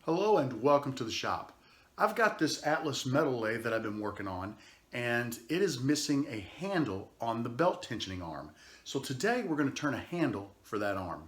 Hello and welcome to the shop. I've got this Atlas Metal Lathe that I've been working on, and it is missing a handle on the belt tensioning arm. So today we're going to turn a handle for that arm.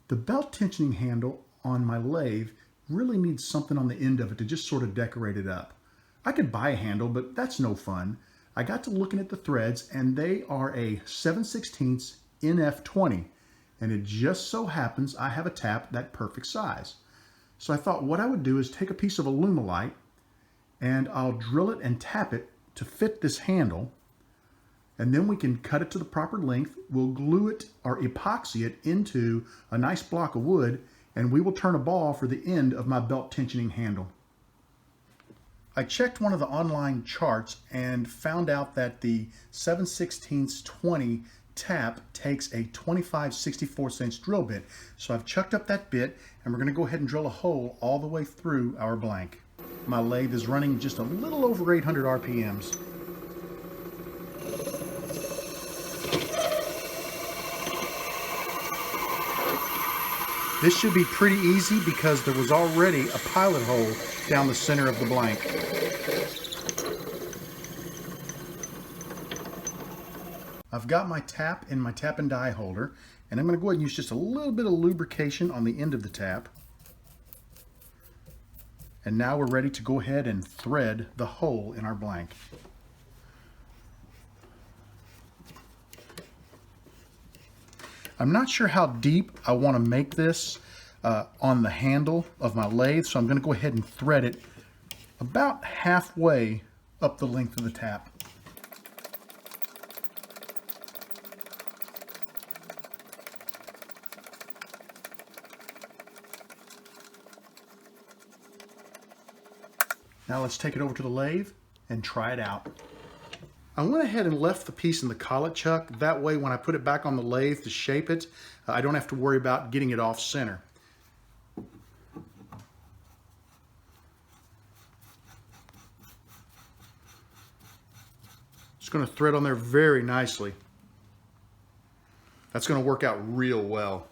The belt tensioning handle on my lathe really needs something on the end of it to just sort of decorate it up. I could buy a handle, but that's no fun. I got to looking at the threads, and they are a 7/16 NF20, and it just so happens I have a tap that perfect size. So I thought what I would do is take a piece of Alumilite and I'll drill it and tap it to fit this handle, and then we can cut it to the proper length. We'll glue it or epoxy it into a nice block of wood, and we will turn a ball for the end of my belt tensioning handle. I checked one of the online charts and found out that the 7/16 20 tap takes a 25/64 drill bit. So I've chucked up that bit, and we're going to go ahead and drill a hole all the way through our blank. My lathe is running just a little over 800 RPMs. This should be pretty easy because there was already a pilot hole down the center of the blank. I've got my tap in my tap and die holder, and I'm going to go ahead and use just a little bit of lubrication on the end of the tap. And now we're ready to go ahead and thread the hole in our blank. I'm not sure how deep I want to make this on the handle of my lathe, so I'm going to go ahead and thread it about halfway up the length of the tap. Now let's take it over to the lathe and try it out. I went ahead and left the piece in the collet chuck. That way when I put it back on the lathe to shape it, I don't have to worry about getting it off center. It's going to thread on there very nicely. That's going to work out real well.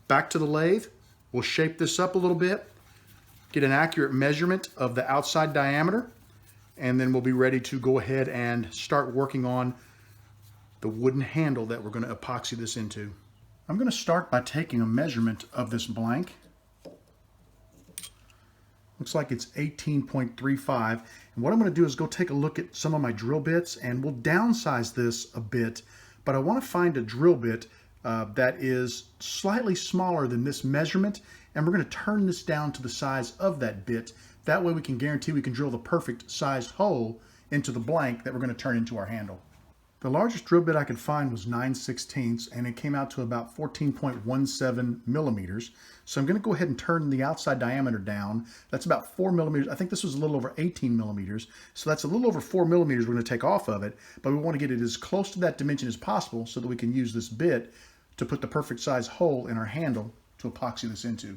Back to the lathe. We'll shape this up a little bit, get an accurate measurement of the outside diameter, and then we'll be ready to go ahead and start working on the wooden handle that we're going to epoxy this into. I'm going to start by taking a measurement of this blank. Looks like it's 18.35, and what I'm going to do is go take a look at some of my drill bits, and we'll downsize this a bit, but I want to find a drill bit that is slightly smaller than this measurement, and we're going to turn this down to the size of that bit. That way we can guarantee we can drill the perfect sized hole into the blank that we're going to turn into our handle. The largest drill bit I could find was 9/16, and it came out to about 14.17 millimeters. So I'm going to go ahead and turn the outside diameter down. That's about 4 millimeters. I think this was a little over 18 millimeters. So that's a little over 4 millimeters we're going to take off of it, but we want to get it as close to that dimension as possible so that we can use this bit to put the perfect size hole in our handle to epoxy this into.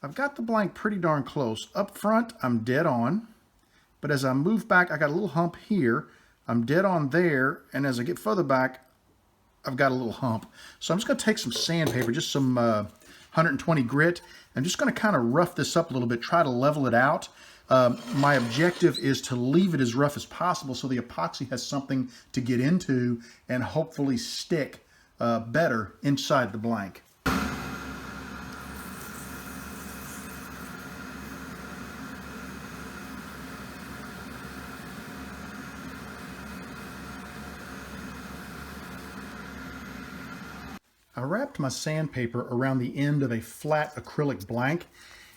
I've got the blank pretty darn close. Up front, I'm dead on, but as I move back, I got a little hump here. I'm dead on there, and as I get further back, I've got a little hump. So I'm just going to take some sandpaper, just some 120 grit. I'm just going to kind of rough this up a little bit, try to level it out. My objective is to leave it as rough as possible so the epoxy has something to get into and hopefully stick better inside the blank. I wrapped my sandpaper around the end of a flat acrylic blank,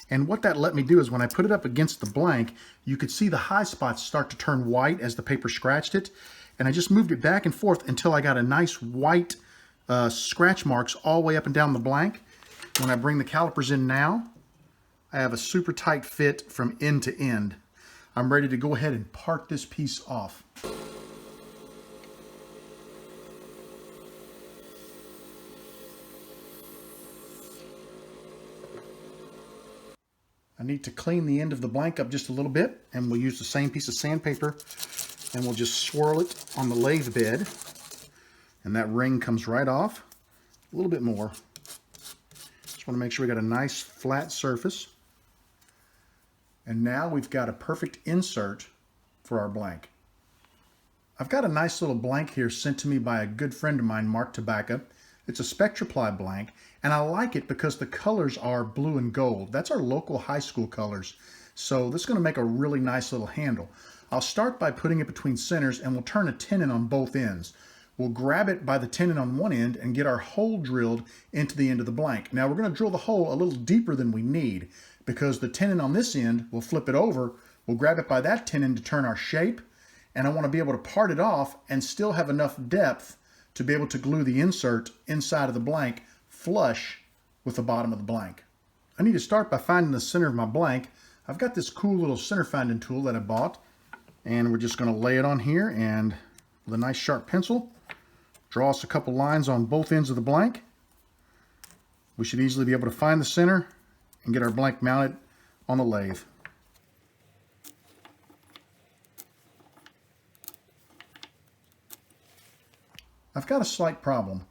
and what that let me do is when I put it up against the blank, you could see the high spots start to turn white as the paper scratched it, and I just moved it back and forth until I got a nice white scratch marks all the way up and down the blank. When I bring the calipers in now, I have a super tight fit from end to end. I'm ready to go ahead and part this piece off. I need to clean the end of the blank up just a little bit, and we'll use the same piece of sandpaper and we'll just swirl it on the lathe bed, and that ring comes right off. A little bit more. Just want to make sure we got a nice flat surface. And now we've got a perfect insert for our blank. I've got a nice little blank here sent to me by a good friend of mine, Mark Tabaka. It's a SpectraPly blank, and I like it because the colors are blue and gold. That's our local high school colors. So this is going to make a really nice little handle. I'll start by putting it between centers, and we'll turn a tenon on both ends. We'll grab it by the tenon on one end and get our hole drilled into the end of the blank. Now we're going to drill the hole a little deeper than we need because the tenon on this end, we'll flip it over, we'll grab it by that tenon to turn our shape, and I want to be able to part it off and still have enough depth to be able to glue the insert inside of the blank flush with the bottom of the blank. I need to start by finding the center of my blank. I've got this cool little center finding tool that I bought, and we're just going to lay it on here and with a nice sharp pencil, draw us a couple lines on both ends of the blank. We should easily be able to find the center and get our blank mounted on the lathe. I've got a slight problem.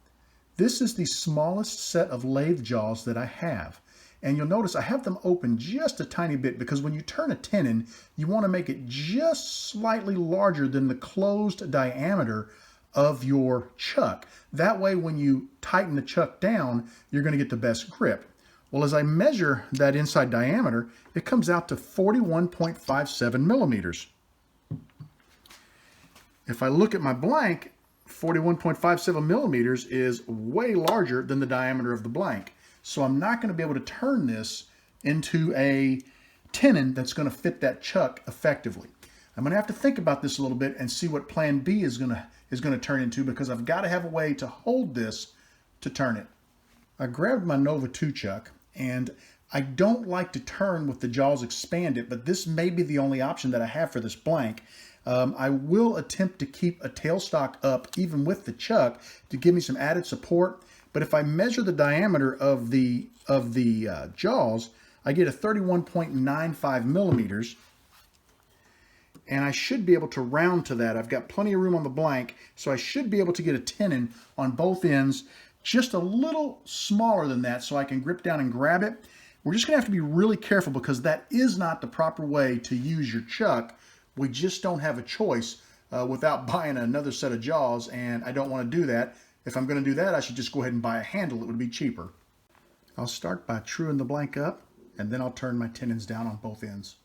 This is the smallest set of lathe jaws that I have. And you'll notice I have them open just a tiny bit because when you turn a tenon, you want to make it just slightly larger than the closed diameter of your chuck. That way when you tighten the chuck down, you're going to get the best grip. Well, as I measure that inside diameter, it comes out to 41.57 millimeters. If I look at my blank, 41.57 millimeters is way larger than the diameter of the blank. So I'm not going to be able to turn this into a tenon that's going to fit that chuck effectively. I'm going to have to think about this a little bit and see what plan B is going to turn into, because I've got to have a way to hold this to turn it. I grabbed my Nova 2 chuck, and I don't like to turn with the jaws expanded, but this may be the only option that I have for this blank. I will attempt to keep a tailstock up even with the chuck to give me some added support. But if I measure the diameter of the jaws, I get a 31.95 millimeters. And I should be able to round to that. I've got plenty of room on the blank, so I should be able to get a tenon on both ends, just a little smaller than that so I can grip down and grab it. We're just gonna have to be really careful because that is not the proper way to use your chuck. We just don't have a choice without buying another set of jaws, and I don't want to do that. If I'm going to do that, I should just go ahead and buy a handle. It would be cheaper. I'll start by truing the blank up, and then I'll turn my tenons down on both ends.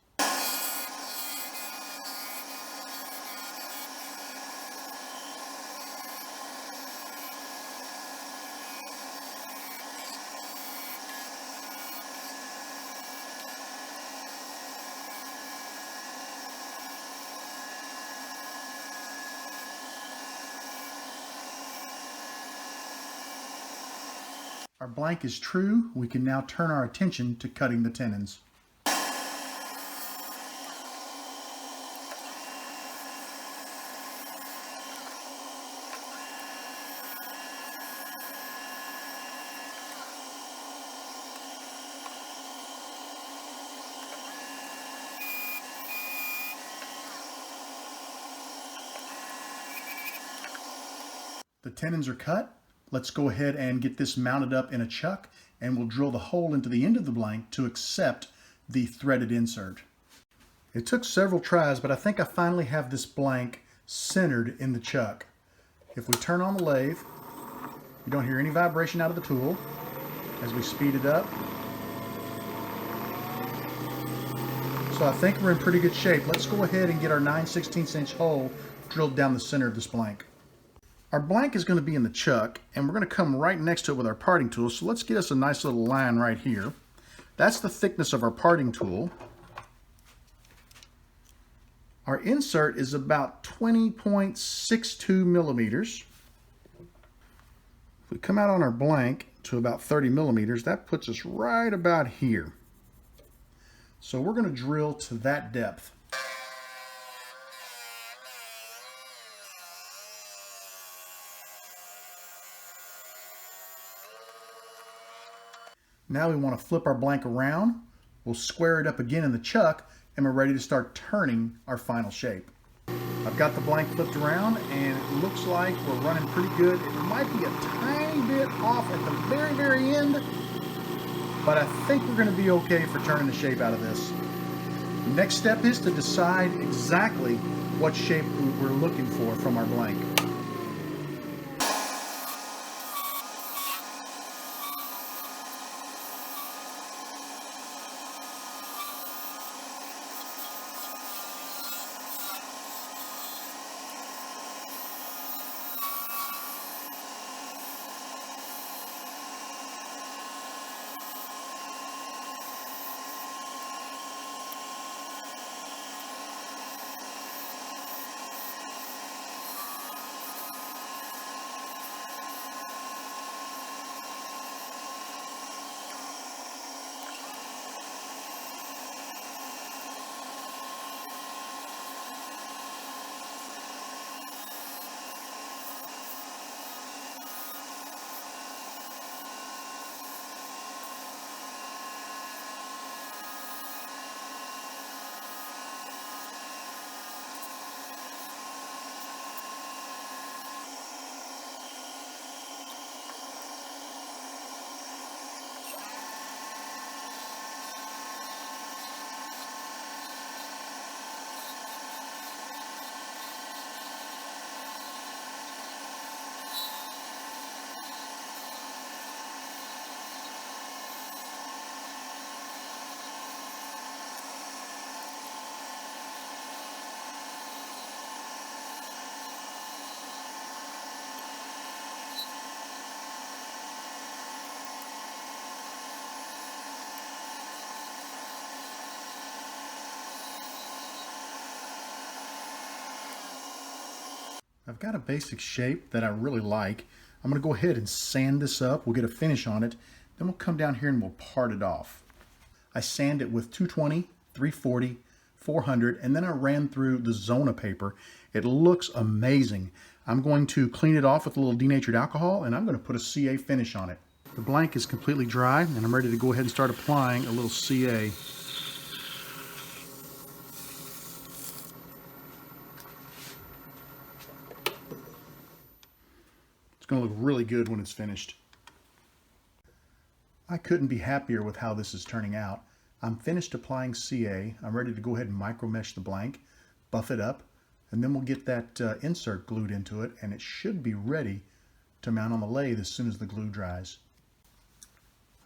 Our blank is true. We can now turn our attention to cutting the tenons. The tenons are cut. Let's go ahead and get this mounted up in a chuck, and we'll drill the hole into the end of the blank to accept the threaded insert. It took several tries, but I think I finally have this blank centered in the chuck. If we turn on the lathe, you don't hear any vibration out of the tool as we speed it up. So I think we're in pretty good shape. Let's go ahead and get our 9/16 inch hole drilled down the center of this blank. Our blank is going to be in the chuck, and we're going to come right next to it with our parting tool. So let's get us a nice little line right here. That's the thickness of our parting tool. Our insert is about 20.62 millimeters. If we come out on our blank to about 30 millimeters, that puts us right about here. So we're going to drill to that depth. Now we want to flip our blank around, We'll square it up again in the chuck, and we're ready to start turning our final shape. I've got the blank flipped around, and it looks like we're running pretty good. It might be a tiny bit off at the very, very end, but I think we're going to be okay for turning the shape out of this. Next step is to decide exactly what shape we're looking for from our blank. I've got a basic shape that I really like. I'm going to go ahead and sand this up. We'll get a finish on it. Then we'll come down here and we'll part it off. I sand it with 220, 340, 400, and then I ran through the Zona paper. It looks amazing. I'm going to clean it off with a little denatured alcohol, and I'm going to put a CA finish on it. The blank is completely dry, and I'm ready to go ahead and start applying a little CA. It's going to look really good when it's finished. I couldn't be happier with how this is turning out. I'm finished applying CA. I'm ready to go ahead and micro mesh the blank, buff it up, and then we'll get that insert glued into it, and it should be ready to mount on the lathe as soon as the glue dries.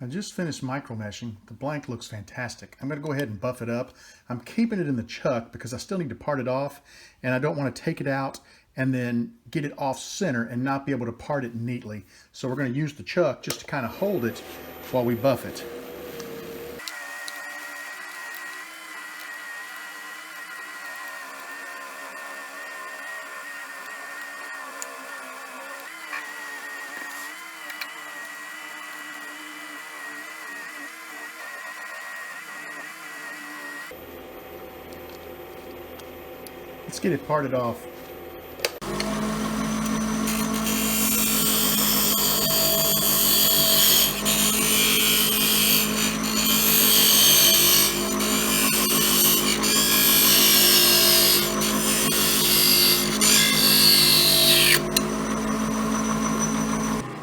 I just finished micro meshing. The blank looks fantastic. I'm going to go ahead and buff it up. I'm keeping it in the chuck because I still need to part it off, and I don't want to take it out and then get it off center and not be able to part it neatly. So we're going to use the chuck just to kind of hold it while we buff it. Let's get it parted off.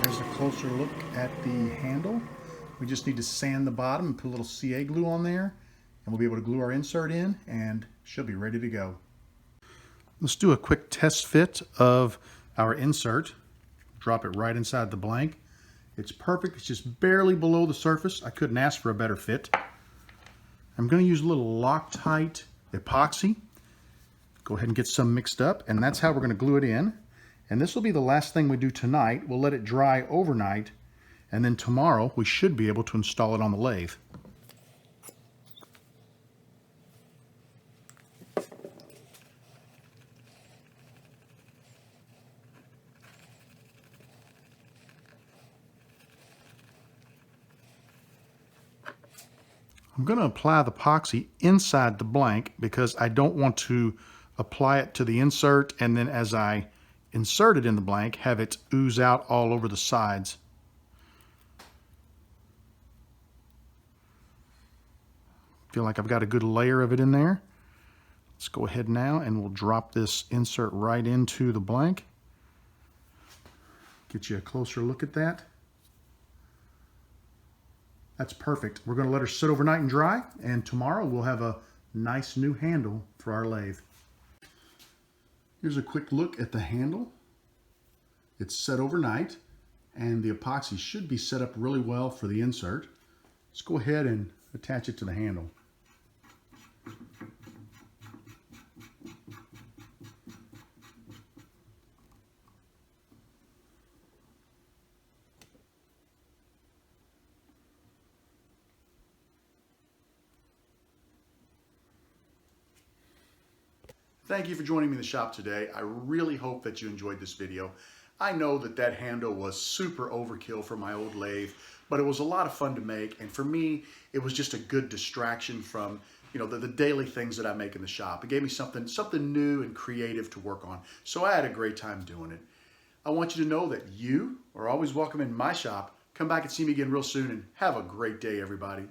There's a closer look at the handle. We just need to sand the bottom and put a little CA glue on there, and we'll be able to glue our insert in, and she'll be ready to go. Let's do a quick test fit of our insert. Drop it right inside the blank. It's perfect. It's just barely below the surface. I couldn't ask for a better fit. I'm going to use a little Loctite epoxy. Go ahead and get some mixed up, and that's how we're going to glue it in. And this will be the last thing we do tonight. We'll let it dry overnight, and then tomorrow we should be able to install it on the lathe. I'm going to apply the epoxy inside the blank because I don't want to apply it to the insert and then as I insert it in the blank have it ooze out all over the sides. Feel like I've got a good layer of it in there. Let's go ahead now and we'll drop this insert right into the blank. Get you a closer look at that. That's perfect. We're going to let her sit overnight and dry, and tomorrow we'll have a nice new handle for our lathe. Here's a quick look at the handle. It's set overnight, and the epoxy should be set up really well for the insert. Let's go ahead and attach it to the handle. Thank you for joining me in the shop today. I really hope that you enjoyed this video. I know that that handle was super overkill for my old lathe, but it was a lot of fun to make, and for me, it was just a good distraction from the daily things that I make in the shop. It gave me something new and creative to work on, so I had a great time doing it. I want you to know that you are always welcome in my shop. Come back and see me again real soon, and have a great day, everybody.